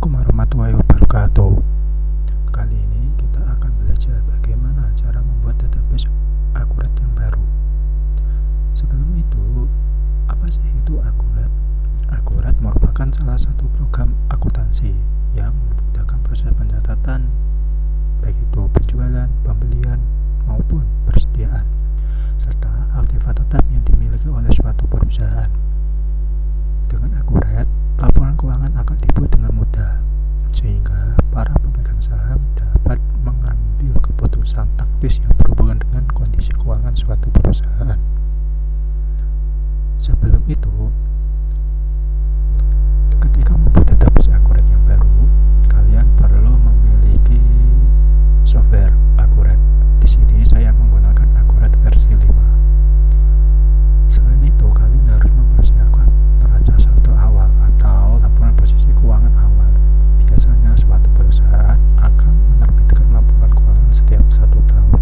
Assalamualaikum warahmatullahi wabarakatuh. Kali ini kita akan belajar bagaimana cara membuat database akurat yang baru. Sebelum itu, apa sih itu akurat? Akurat merupakan salah satu program akuntansi yang memudahkan proses pencatatan, baik itu penjualan, pembelian, maupun persediaan, serta artefak tetap yang dimiliki oleh suatu perusahaan. Dengan akurat, laporan keuangan akan dibuat dengan mudah, sehingga para pemegang saham dapat mengambil keputusan taktis yang berhubungan dengan kondisi keuangan suatu perusahaan. Sebelum itu, ketika membuat database akurat yang baru, kalian perlu memiliki software akurat. Di sini saya menggunakan akurat versi 5. Selain itu, kalian harus mempersiapkan neraca saldo awal atau laporan posisi keuangan awal. Biasanya suatu perusahaan akan menerbitkan laporan keuangan setiap 1 tahun.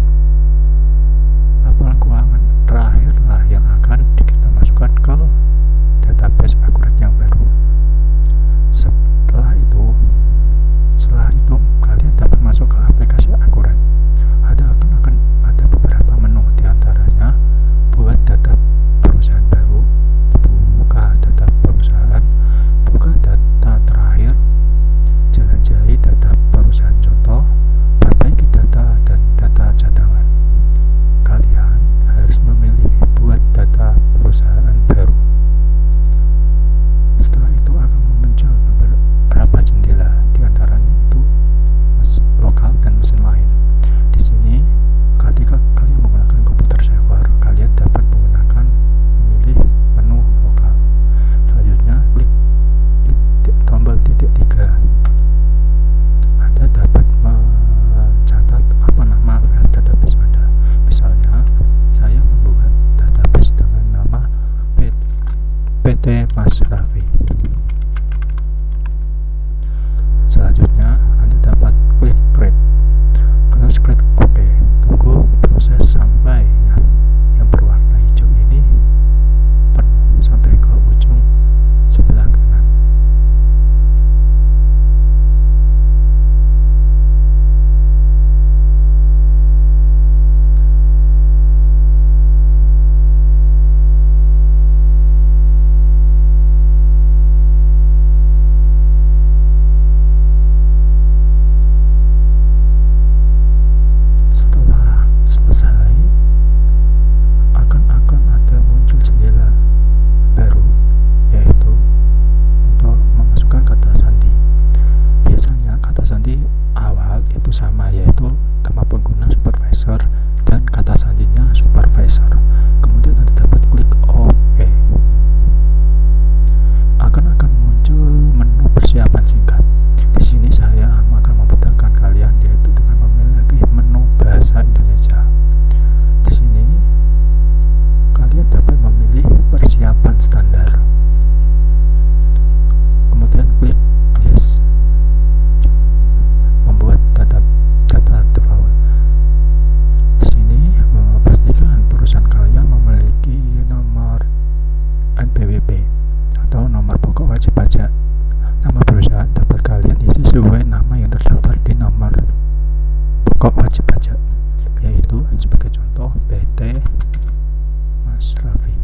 Laporan keuangan terakhirlah yang akan kita masukkan ke database akurat yang baru. Setelah itu kalian dapat masuk ke aplikasi akurat. Akan ada beberapa menu, diantaranya buat data perusahaan baru, buka data perusahaan, buka data terakhir, jelajahi data perusahaan contoh, perbaiki data, dan data cadangan. Kalian harus memiliki buat data perusahaan baru. Setelah itu akan muncul beberapa jendela, diantaranya itu lokal dan mesin lain. Di sini, ketika kalian menggunakan komputer server, kalian dapat memilih menu lokal. Selanjutnya, klik tombol titik 3. Anda dapat mencatat apa nama file database Anda. Misalnya, saya membuat database dengan nama PT Mas Raffi. Selanjutnya, Anda dapat klik create. Close create OK. Tunggu proses sampai yang berwarna hijau ini penuh sampai ke ujung sebelah kanan. Sama, yaitu nama pengguna supervisor dan kata sandinya supervisor. Kemudian Anda dapat klik OK. Akan muncul menu persiapan singkat. Di sini saya akan memudahkan kalian, yaitu dengan memiliki menu bahasa Indonesia. Di sini kalian dapat memilih persiapan standar. Kemudian klik yes. Membuat data default. Di sini pastikan perusahaan kalian memiliki nomor NPWP atau nomor pokok wajib pajak. Nama perusahaan dapat kalian isi sesuai nama yang terdaftar di nomor pokok wajib pajak, yaitu sebagai contoh PT Mas Raffi.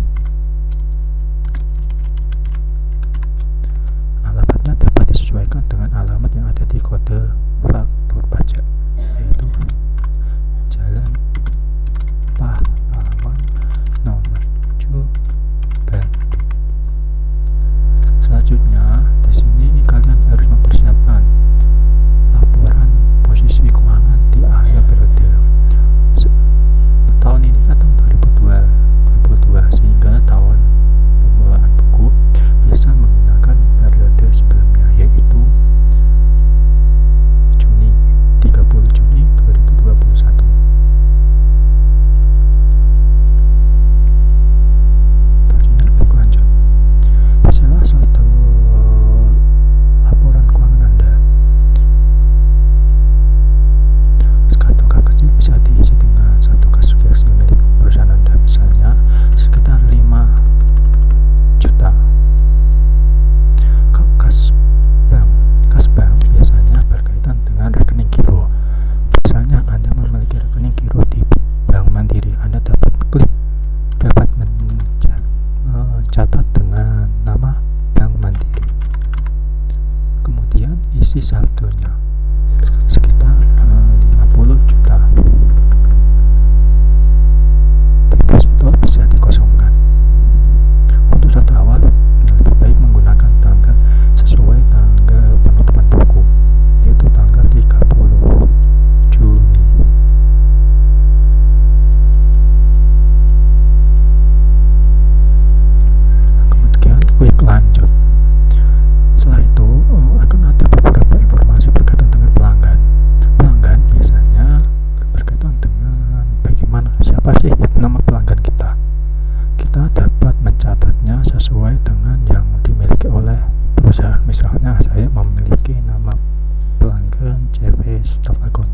Alamatnya dapat disesuaikan dengan alamat yang ada di kode faktur pajak, yaitu Jalan Pahlawan nomor 7 Bandung. Selanjutnya, di sini kalian harus mempersiapkan isi saldonya sekitar 50 juta. Deposito bisa dikosongkan. Untuk saldo awal lebih baik menggunakan tanggal sesuai tanggal penutupan buku, yaitu tanggal 30 Juni. Kemudian klik lanjut. Setelah itu akan ada beberapa informasi berkaitan dengan pelanggan. Pelanggan biasanya berkaitan dengan bagaimana, siapa sih nama pelanggan kita. Kita dapat mencatatnya sesuai dengan yang dimiliki oleh perusahaan. Misalnya saya memiliki nama pelanggan CV Staf Akuntan